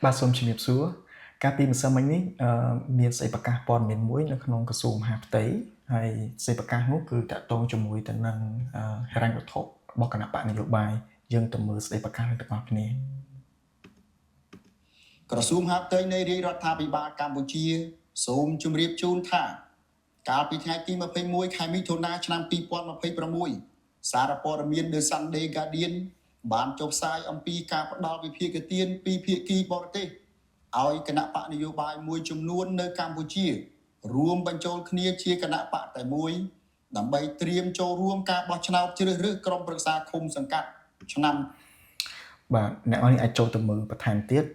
បាទសូមជំរាបសួរកាលពីម្សិលមិញនេះមានស្អីប្រកាសព័ត៌មានមួយនៅក្នុងក្រសួងមហាផ្ទៃហើយស្អីប្រកាសនោះគឺតាក់ទងជាមួយទៅនឹងហិរញ្ញវត្ថុរបស់គណៈបកនយោបាយយើងទៅមើលស្អីប្រកាសទាំងអស់គ្នាក្រសួងមហាផ្ទៃនៃរាជរដ្ឋាភិបាលកម្ពុជាសូមជម្រាបជូនថាកាលពីថ្ងៃទី21ខែមិថុនាឆ្នាំ2026សារព័ត៌មាន The Sunday Guardian បានចុះផ្សាយអំពីការផ្ដល់វិភាគទានពីភាគីបរទេសឲ្យគណៈបកនយោបាយមួយចំនួននៅកម្ពុជារួមបញ្ចូលគ្នាជាគណៈបកតែមួយដើម្បីត្រៀមចូលរួមការបោះឆ្នោតជ្រើសរើសក្រុមប្រឹក្សាឃុំសង្កាត់ឆ្នាំបាទអ្នកនរអាចចូលទៅមើលបន្ថែមទៀត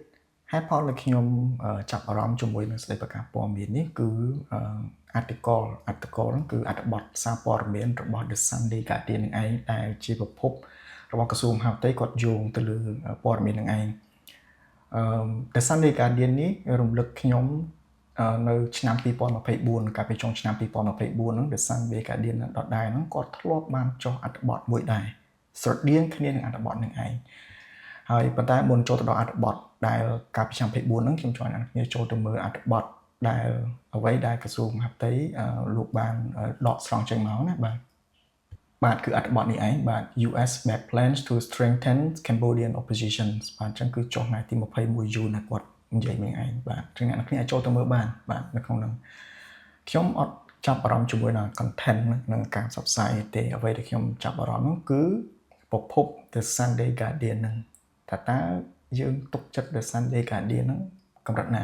ហេតុផលដែលខ្ញុំចាប់អារម្មណ៍ជាមួយនឹងស្ដីប្រកាសព័ត៌មាននេះគឺarticle ហ្នឹងគឺអត្ថបទសារព័ត៌មានរបស់ The Sunday Guardian នឹងឯងដែលជាប្រភពរបស់ក្រសួងមហាផ្ទៃគាត់យោងទៅលើព័ត៌មាននឹងឯងThe Sunday Guardian នេះរំលឹកខ្ញុំនៅឆ្នាំ2024កាលពីចុងឆ្នាំ2024ហ្នឹង The Sunday Guardian ដដែលហ្នឹងគាត់ធ្លាប់បានចុះអត្ថបទមួយដែរស្រដៀងគ្នានឹងអត្ថបទនឹងឯងហើយប៉ុន្តែមុនចូលទៅដល់អត្ថបទដែលកាលពីឆ្នាំ2024ហ្នឹងខ្ញុំចង់ឲ្យអ្នកចូលទៅមើលអត្ថបទដែលអ្វីដែលក្រសួងមហាផ្ទៃលោកបានដកស្រង់ចេញមកណាបាទគឺអត្ថបទនេះឯងបាទ US back plans to strengthen Cambodian opposition បាទអញ្ចឹងគឺចុះថ្ងៃទី21យូនណាគាត់និយាយនឹងឯងបាទអញ្ចឹងអ្នកនរគ្នាអាចចូលទៅមើលបានបាទនៅក្នុងហ្នឹងខ្ញុំអត់ចាប់អារម្មណ៍ជាមួយនឹង content នឹងការផ្សព្វផ្សាយទេអ្វីដែលខ្ញុំចាប់អារម្មណ៍នោះគឺប្រភព The Sunday Guardian ហ្នឹងថាតើយើងទុកចិត្ត The Sunday Guardian ហ្នឹងកម្រិតណា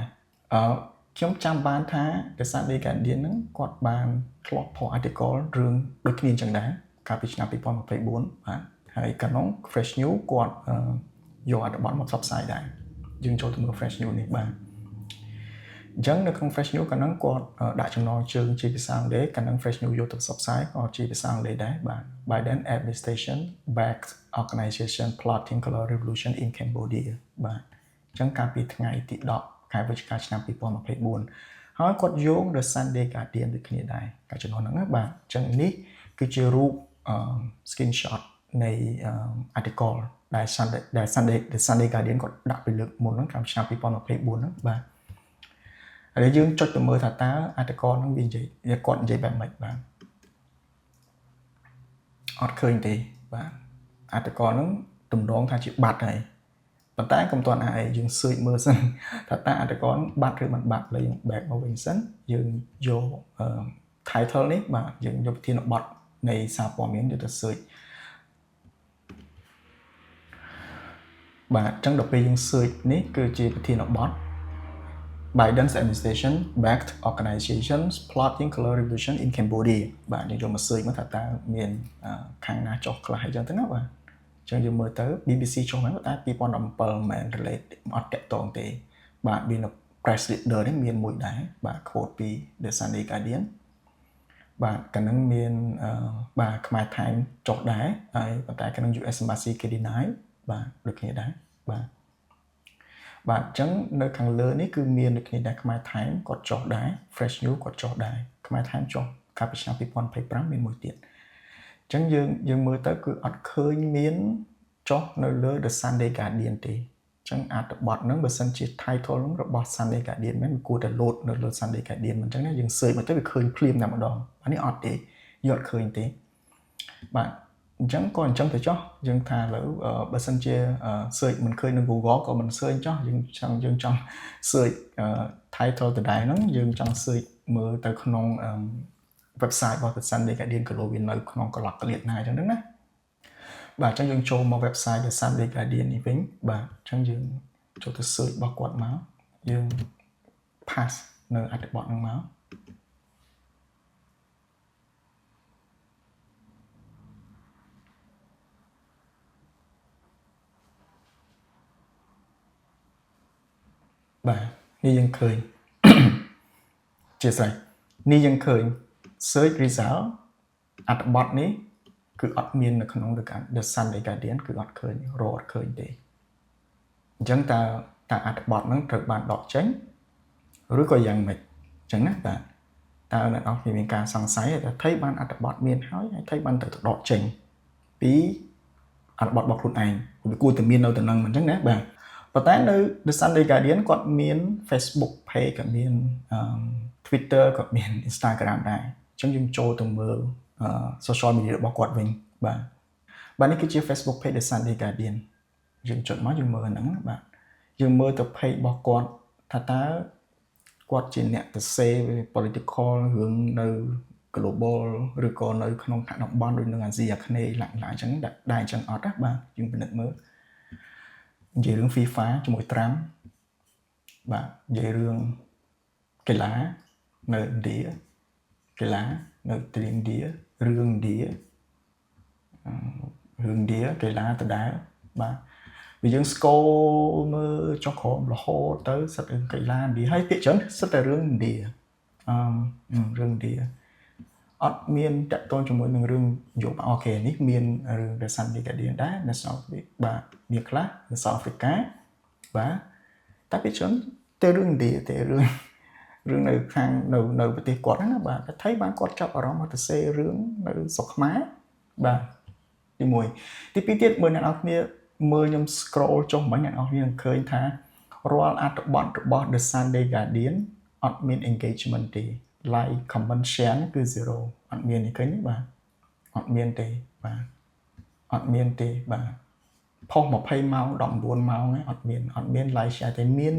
ខ្ញុំចាំបានថា The Sunday Guardian ហ្នឹងគាត់បានធ្លាប់ផុស article រឿងដូចគ្នាអញ្ចឹងដែរកាលពីឆ្នាំ2024បាទហើយកាលនោះ Fresh New គាត់យកអត្ថបទមកផ្សព្វផ្សាយដែរយើងចូលទៅមើល Fresh New នេះបាទអញ្ចឹងនៅក្នុង Fresh New កាលនោះគាត់ដាក់ចំណងជើងជាភាសាអង់គ្លេសកាលនោះ Fresh New យកទៅផ្សព្វផ្សាយក៏ជាភាសាអង់គ្លេសដែរបាទ Biden administration backed organization plotting color revolution in Cambodia បាទអញ្ចឹងកាលពីថ្ងៃទី10ខែវិច្ឆិកាឆ្នាំ2024ហើយគាត់យក The Sunday Guardian ដូចគ្នាដែរកាលជំនាន់ហ្នឹងណាបាទអញ្ចឹងនេះគឺជារូបscreenshot នៃ article ដែល Sunday Guardian គាត់ដាក់ពីលើកមុនហ្នឹងឆ្នាំ2024ហ្នឹងបាទហើយយើងចុចទៅមើលថាតើ article ហ្នឹងវានិយាយគាត់និយាយបែបម៉េចបាទអត់ឃើញទេបាទ article ហ្នឹងទំនងថាជាបាត់ហើយប៉ុន្តែកុំទាន់អាយយើង search មើលសិនថាតើ article ហ្នឹងបាត់ឬមិនបាត់ឡើយយើង back មកវិញសិនយើងយក title នេះបាទយើងយកប្រធានបទនៃសារព័ត៌មានយកទៅ search បាទអញ្ចឹងដល់ពេលយើង search នេះគឺជាប្រធានបទ Biden's administration backed organizations plotting color revolution in Cambodia បាទយើងយកមក search មកថាតើមានខាងណាចុះខ្លះអញ្ចឹងទៅណាបាទអញ្ចឹងយើងមើលទៅ BBC ចុះមកតែ2017មិន relate អត់តាក់ទងទេបាទមាន press leader នេះមានមួយដែរបាទ quote ពី The Sunday Guardian បាទកាលហ្នឹងមានបាទខ្មែរ Time ចុះដែរហើយប៉ុន្តែកាលហ្នឹង US Embassy គេ deny បាទដូចគ្នាដែរបាទបាទអញ្ចឹងនៅខាងលើនេះគឺមានដូចគ្នាដែរខ្មែរ Time គាត់ចុះដែរ Fresh News គាត់ចុះដែរខ្មែរ Time ចុះកាលពីឆ្នាំ2025មានមួយទៀតអញ្ចឹងយើងមើលទៅគឺអត់ឃើញមានចុះនៅលើ The Sunday Guardian ទេអញ្ចឹងអត្ថបទហ្នឹងបើសិនជា title ហ្នឹងរបស់ Sunday Guardian មែនគួរតែ load នៅលើ Sunday Guardian មិនអញ្ចឹងណាយើង search មកទៅវាឃើញភ្លាមតែម្ដងអានេះអត់ទេយើងអត់ឃើញទេបាទអញ្ចឹងក៏អញ្ចឹងទៅចុះយើងថាឥឡូវបើសិនជា search មិនឃើញនៅ Google ក៏មិន search ចុះយើងចង់ search title ដដែលហ្នឹងយើងចង់ search មើលទៅក្នុង website របស់ The Sunday Guardian ក៏លោកវានៅក្នុងកន្លក់កលៀតណាអញ្ចឹងណាបាទអញ្ចឹងយើងចូលមក website The Sunday Guardian នេះវិញបាទអញ្ចឹងយើងចូលទៅ search របស់គាត់មកយើង pass នៅអត្ថបទហ្នឹងមកបាទនេះយើងឃើញជាស្រេចនេះយើងឃើញ search result អត្ថបទនេះគឺអត់មាននៅក្នុង The Sunday Guardian គឺអត់ឃើញរកអត់ឃើញទេអញ្ចឹងតើអត្ថបទហ្នឹងត្រូវបានដកចេញឬក៏យ៉ាងម៉េចអញ្ចឹងណាបាទតើអ្នកនរគ្នាមានការសង្ស័យថាថៃបានអត្ថបទមានហើយថៃបានទៅដកចេញពីអត្ថបទរបស់ខ្លួនឯងវាគួរតែមាននៅទៅនឹងមិនអញ្ចឹងណាបាទ ប៉ុន្តែនៅ The Sunday Guardian គាត់មាន Facebook page ក៏មាន Twitter ក៏មាន Instagram ដែរអញ្ចឹងយើងចូលទៅមើល social media របស់គាត់វិញបាទនេះគឺជា Facebook page The Sunday Guardian យើងចុចមកយើងមើលហ្នឹងបាទយើងមើលទៅ page របស់គាត់ថាតើគាត់ជាអ្នកទៅ say political រឿងនៅ global ឬក៏នៅក្នុងថ្នាក់តំបន់ដូចនៅអាស៊ីអាគ្នេយ៍ឡើងអញ្ចឹងដែរអញ្ចឹងអត់ណាបាទយើងពិនិត្យមើលនិយាយរឿង FIFA ជាមួយត្រាំបាទនិយាយរឿងកីឡានៅឥណ្ឌាកីឡានៅទីឥណ្ឌារឿងឥណ្ឌាកីឡាដដែលបាទវាយើងស្គាល់មើលចុះក្រោមរហូតទៅសិតរឿងកីឡាឥណ្ឌាហើយពាក្យច្រើនសិតតែរឿងឥណ្ឌារឿងឥណ្ឌាអត់មានតាក់ទងជាមួយនឹងរឿងយោបល់អូខេនេះមានរឿង The Sunday Guardian ដែរនៅ South បាទមានខ្លះនៅ South Africa បាទតែពាក្យច្រើនទៅរឿងឥណ្ឌាទៅរឿងនៅខាងនៅប្រទេសគាត់ណាបាទតែថៃបានគាត់ចាប់អារម្មណ៍មកទៅសេរឿងនៅស្រុកខ្មែរបាទទី1ទី2ទៀតមើលអ្នកនរគ្នាមើលខ្ញុំ scroll ចុះមិញអ្នកនរគ្នានឹងឃើញថារាល់អត្ថបទរបស់ The Sunday Guardian អត់មាន engagement ទេ like comment share គឺ 0 អត់មានទេឃើញទេបាទអត់មានទេបាទអត់មានទេបាទផុស20ម៉ោង19ម៉ោងអត់មាន like share ទេមា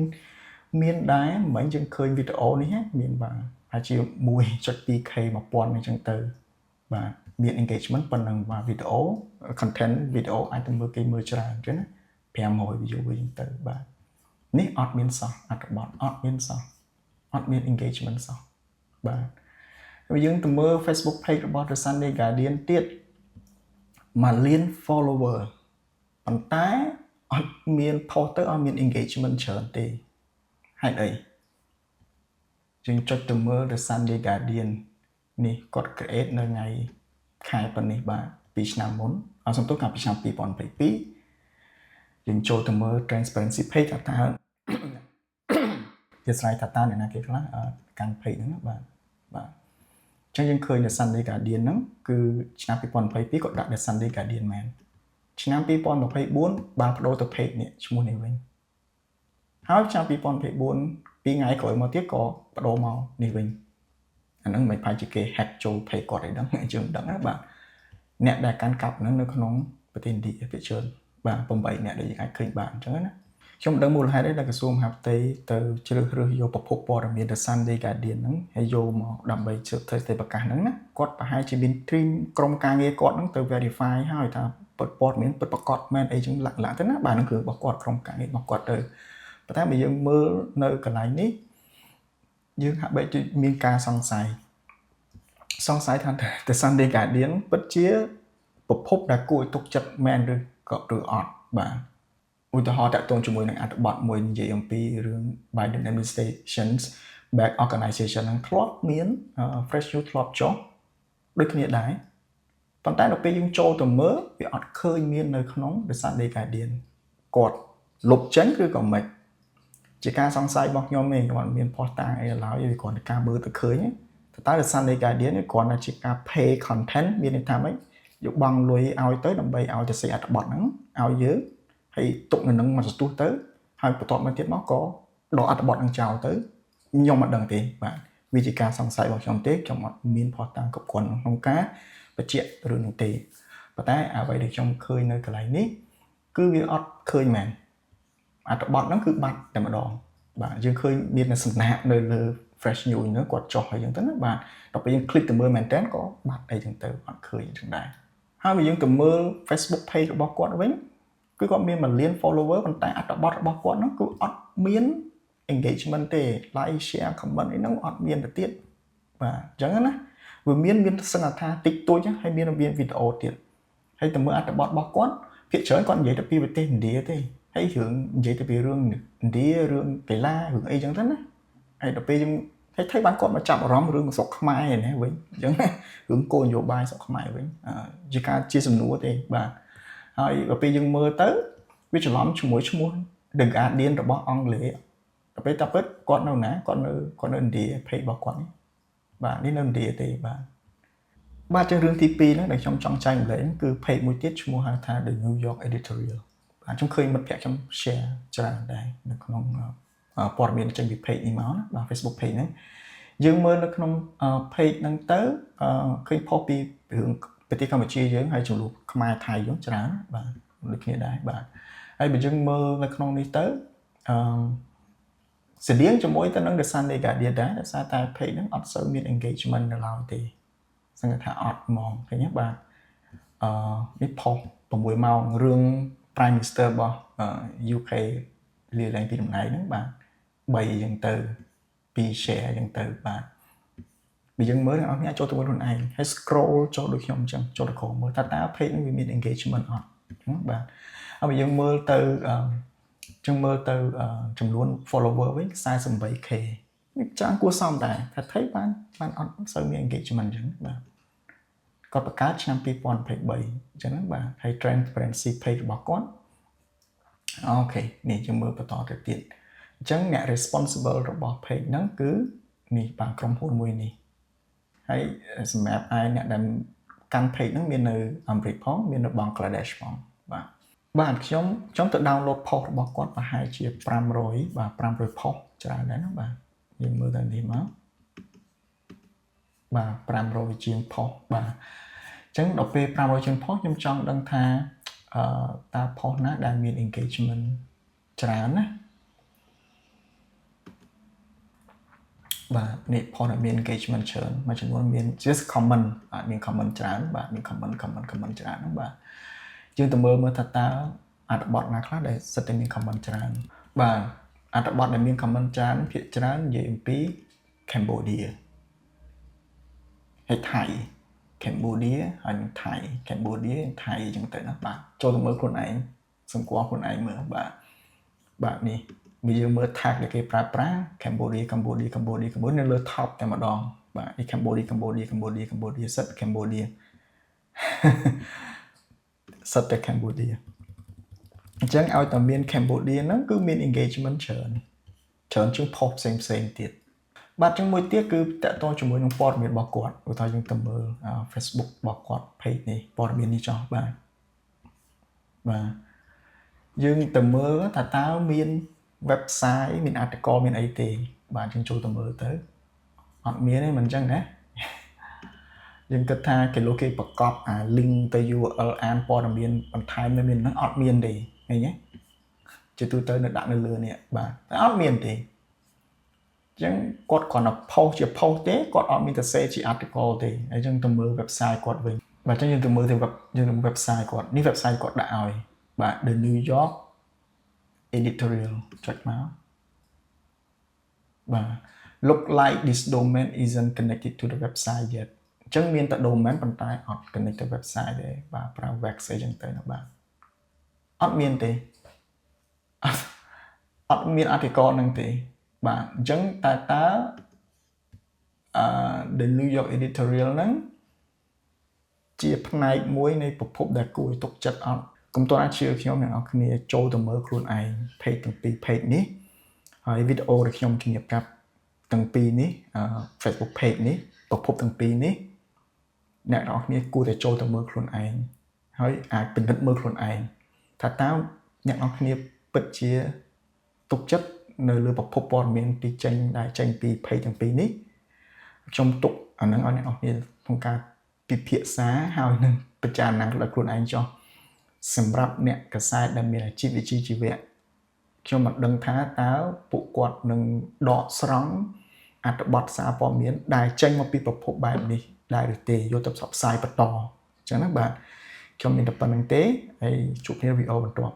នដែរមិញយើងឃើញវីដេអូនេះមានបាទអាចជា 1.2k 1000អញ្ចឹងទៅបាទមាន engagement ប៉ុណ្ណឹងបាទវីដេអូ content វីដេអូអាចទៅមើលគេមើលច្រើនអញ្ចឹងណា500 view វិញទៅបាទនេះអត់មានសោះអត្ថបទអត់មានសោះអត់មាន engagement សោះបាទហើយយើងទៅមើល Facebook page របស់ The Sunday Guardian ទៀត1លាន follower ប៉ុន្តែអត់មាន post ទៅអត់មាន engagement ច្រើនទេហេតុអីយើងចុចទៅមើល The Sunday Guardian នេះគាត់ create នៅថ្ងៃខែប៉ុណ្នេះបាទ2ឆ្នាំមុនសំទោសកាលពីឆ្នាំ2022យើងចូលទៅមើល transparency page ថាវាស្រ័យថាតើអ្នកណាគេខ្លះកាន់ page ហ្នឹងបាទអញ្ចឹងយើងឃើញ The Sunday Guardian ហ្នឹងគឺឆ្នាំ2022គាត់ដាក់ The Sunday Guardian មែនឆ្នាំ2024បានបដូរទៅ page នេះឈ្មោះនេះវិញហើយឆ្នាំ2024 2ថ្ងៃក្រោយមកទៀតក៏បដូរមកនេះវិញអាហ្នឹងមិនផាច់ជាគេ hack ចូល page គាត់អីហ្នឹងយើងមិនដឹងណាបាទអ្នកដែលកាន់កាប់ហ្នឹងនៅក្នុងប្រទេសឥណ្ឌាភាគច្រើនបាទ8អ្នកដែលយើងអាចឃើញបានអញ្ចឹងណាខ្ញុំមិនដឹងមូលហេតុទេដែលក្រសួងមហាផ្ទៃទៅជ្រើសរើសយកប្រភពព័ត៌មាន The Sunday Guardian ហ្នឹងហើយយកមកដើម្បីជឿទៅប្រកាសហ្នឹងណាគាត់ប្រហែលជាមាន team ក្រុមការងារគាត់ហ្នឹងទៅ verify ហើយថាព័ត៌មានពិតប្រាកដមែនអីចឹងឡាក់ទៅណាបាទហ្នឹងគឺរបស់គាត់ក្រុមការងាររបស់គាត់ទៅប៉ុន្តែបើយើងមើលនៅកន្លែងនេះយើងហាក់បីដូចមានការសង្ស័យថា The Sunday Guardian ពិតជាប្រភពដែលគួរឲ្យទុកចិត្តមែនឬអត់បាទឧទាហរណ៍តាក់ទងជាមួយនឹងអត្ថបទមួយនិយាយអំពីរឿង Biden administration's back organization ហ្នឹងធ្លាប់មាន fresh news ធ្លាប់ចុះដូចគ្នាដែរប៉ុន្តែដល់ពេលយើងចូលទៅមើលវាអត់ឃើញមាននៅក្នុង The Sunday Guardian គាត់លុបចេញឬក៏មិនជាការសង្ស័យរបស់ខ្ញុំទេខ្ញុំអត់មានផុសតាងអីឡើយគ្រាន់តែការមើលទៅឃើញតែ The Sunday Guardian គ្រាន់តែជាការ pay content មានន័យថាម៉េចយកបង់លុយឲ្យទៅដើម្បីឲ្យទៅសេអត្ថបទហ្នឹងឲ្យយើងហើយទុកនៅនឹងមកសន្ទុះទៅហើយបន្ទាប់មកទៀតមកក៏ដកអត្ថបទហ្នឹងចោលទៅខ្ញុំមិនដឹងទេបាទវាជាការសង្ស័យរបស់ខ្ញុំទេខ្ញុំអត់មានផុសតាងគ្រប់គ្រាន់ក្នុងការបញ្ជាក់រឿងនេះទេប៉ុន្តែអ្វីដែលខ្ញុំឃើញនៅកន្លែងនេះគឺវាអត់ឃើញមែនអត្ថបទហ្នឹងគឺបាត់តែម្ដងបាទយើងឃើញមានសំណាក់នៅលើ fresh news ហ្នឹងគាត់ចុះឲ្យយើងទៅណាបាទដល់ពេលយើង click ទៅមើលមែនតើក៏បាត់អីចឹងទៅអត់ឃើញចឹងដែរហើយបើយើងទៅមើល Facebook page របស់គាត់វិញគឺគាត់មាន1លាន follower ប៉ុន្តែអត្ថបទរបស់គាត់ហ្នឹងគឺអត់មាន engagement ទេ like share comment អីហ្នឹងអត់មានទៅទៀតបាទអញ្ចឹងណាវាមានសង្កត់ថាតិចតួចហើយមានវីដេអូទៀតហើយទៅមើលអត្ថបទរបស់គាត់ភាគច្រើនគាត់និយាយទៅពីប្រទេសឥណ្ឌាទេហើយរឿងនិយាយទៅពីរឿងឥណ្ឌារឿងកីឡារឿងអីចឹងទៅណាហើយដល់ពេលយើងហើយថៃបានគាត់មកចាប់អារម្មណ៍រឿងស្រុកខ្មែរណាវិញអញ្ចឹងរឿងគោលនយោបាយស្រុកខ្មែរវិញជាការជាសំណួរទេបាទហើយដល់ពេលយើងមើលទៅវាច្រឡំជាមួយឈ្មោះ The Guardian របស់អង់គ្លេសដល់ពេលតាពិតគាត់នៅណាគាត់នៅឥណ្ឌា page របស់គាត់នេះបាទនេះនៅឥណ្ឌាទេបាទចឹងរឿងទី2ហ្នឹងដែលខ្ញុំចង់ចែកម្លែងគឺ page មួយទៀតឈ្មោះហៅថា The New York Editorial ខ្ញុំឃើញមិត្តភក្តិខ្ញុំ share ច្រើនដែរនៅក្នុងព័ត៌មានចេញពី page នេះមកណាបាទ Facebook page ហ្នឹងយើងមើលនៅក្នុង page ហ្នឹងទៅឃើញផុសពីរឿងប្រទេសកម្ពុជាយើងហើយចំនួនខ្មែរថៃយើងច្រើនបាទដូចគ្នាដែរបាទហើយបើយើងមើលនៅក្នុងនេះទៅស្តៀងជាមួយទៅនឹង The Sunday Guardian ដែរដោយសារតែ page ហ្នឹងអត់សូវមាន engagement នៅឡើយទេសង្ឃថាអត់ហ្មងឃើញទេបាទនេះផុស6ម៉ោងរឿង Prime Minister របស់ UK លាលែងពីតំណែងហ្នឹងបាទ3អញ្ចឹងទៅ2 share អញ្ចឹងទៅបាទបើយើងមើលអ្នកនរគ្នាចូលទៅមើលខ្លួនឯងហើយ scroll ចូលដូចខ្ញុំអញ្ចឹងចូលទៅក្រោមមើលតើ page ហ្នឹងវាមាន engagement អត់បាទហើយបើយើងមើលទៅចំនួន follower វិញ 48k វាច្រើនគួរសមដែរថាថៃបានអត់សូវមាន engagement អញ្ចឹងបាទគាត់បង្កើតឆ្នាំ2023អញ្ចឹងបាទហើយ transparency page របស់គាត់អូខេនេះយើងមើលបន្តទៅទៀតអញ្ចឹងអ្នក responsible របស់ page ហ្នឹងគឺនេះបាទក្រុមហ៊ុនមួយនេះហើយសម្រាប់ឯអ្នកដែលកាន់ page ហ្នឹងមាននៅអាមេរិកផងមាននៅបង់ក្លាដេសផងបាទខ្ញុំទៅ download post របស់គាត់ប្រហែលជា500បាទ500 post ច្រើនដែរណាបាទយើងមើលទៅនេះមកបាទ500ជាង post បាទអញ្ចឹងដល់ពេល500ជាង post ខ្ញុំចង់ដឹងថាតើ post ណាដែលមាន engagement ច្រើនណាបាទនេះ post ដែលមាន engagement ច្រើនមួយចំនួនមាន just comment មាន comment ច្រើនបាទមាន comment ច្រើនហ្នឹងបាទយើងទៅមើលថាតើអត្ថបទណាខ្លះដែលសិតតែមាន comment ច្រើនបាទអត្ថបទដែលមាន comment ច្រើនភាគច្រើននិយាយអំពី Cambodia ហើយថៃ Cambodia ហើយនឹងថៃ Cambodia ថៃអញ្ចឹងទៅណាបាទចូលទៅមើលខ្លួនឯងសង្កត់ខ្លួនឯងមើលបាទនេះបើយើងមើល tag ដែលគេប្រើប្រាស់ Cambodia នៅលើ top តែម្ដងបាទនេះ Cambodia សិត Cambodia សិតតែ Cambodia អញ្ចឹងឲ្យតែមាន Cambodia ហ្នឹងគឺមាន engagement ច្រើនជាង post ផ្សេងទៀតបាទចឹងមួយទៀតគឺតកតងជាមួយនឹងព័ត៌មានរបស់គាត់ព្រោះថាយើងទៅមើល Facebook របស់គាត់ page នេះព័ត៌មាននេះចោះបាទយើងទៅមើលថាតើមាន website មាន article មានអីទេបាទយើងចូលទៅមើលទៅអត់មានទេមិនអញ្ចឹងណាយើងគិតថាគេលោកគេប្រកបអា link ទៅ URL អានព័ត៌មានបន្ថែមនៅមានហ្នឹងអត់មានទេឃើញទេជាទូទៅនៅដាក់នៅលើនេះបាទតែអត់មានទេអញ្ចឹងគាត់គ្រាន់តែ post ជា post ទេគាត់អត់មានទៅ share ជា article ទេអញ្ចឹងទៅមើល website គាត់វិញបាទអញ្ចឹងយើងទៅមើលទៅ website គាត់នេះ website គាត់ដាក់ឲ្យបាទ The New York Editorial ចុចមកបាទ look like this domain isn't connected to the website yet អញ្ចឹងមានតែ domain ប៉ុន្តែអត់ connect ទៅ website ទេបាទប្រើ wax អីចឹងទៅណាបាទអត់មានទេអត់មាន article ហ្នឹងទេបាទអញ្ចឹងតើThe New York Editorial ហ្នឹងជាផ្នែកមួយនៃប្រភពដែលគួរឲ្យទុកចិត្តអត់កុំតន់ជឿខ្ញុំអ្នកនរគ្នាចូលទៅមើលខ្លួនឯង page ទាំងពីរ page នេះហើយវីដេអូដែលខ្ញុំជំរាបប្រាប់ទាំងពីរនេះFacebook page នេះប្រភពទាំងពីរនេះអ្នកនរគ្នាគួរតែចូលទៅមើលខ្លួនឯងហើយអាចពិនិត្យមើលខ្លួនឯងថាតើអ្នកនរគ្នាពិតជាទុកចិត្តនៅលើប្រភពព័ត៌មានពីចេញពី page ទាំងពីរនេះខ្ញុំទុកអានឹងឲ្យអ្នកនរគ្នាក្នុងការពិភាក្សាហើយនឹងពិចារណាលើខ្លួនឯងចុះសម្រាប់អ្នកកសែតដែលមានអាជីពវិជ្ជាជីវៈខ្ញុំមិនដឹងថាតើពួកគាត់នឹងដកស្រង់អត្ថបទសារព័ត៌មានដែលចេញមកពីប្រភពបែបនេះដែរឬទេយកទៅផ្សព្វផ្សាយបន្តអញ្ចឹងណាបាទខ្ញុំមានតែប៉ុណ្្នឹងទេហើយជួបគ្នាវីដេអូបន្ទាប់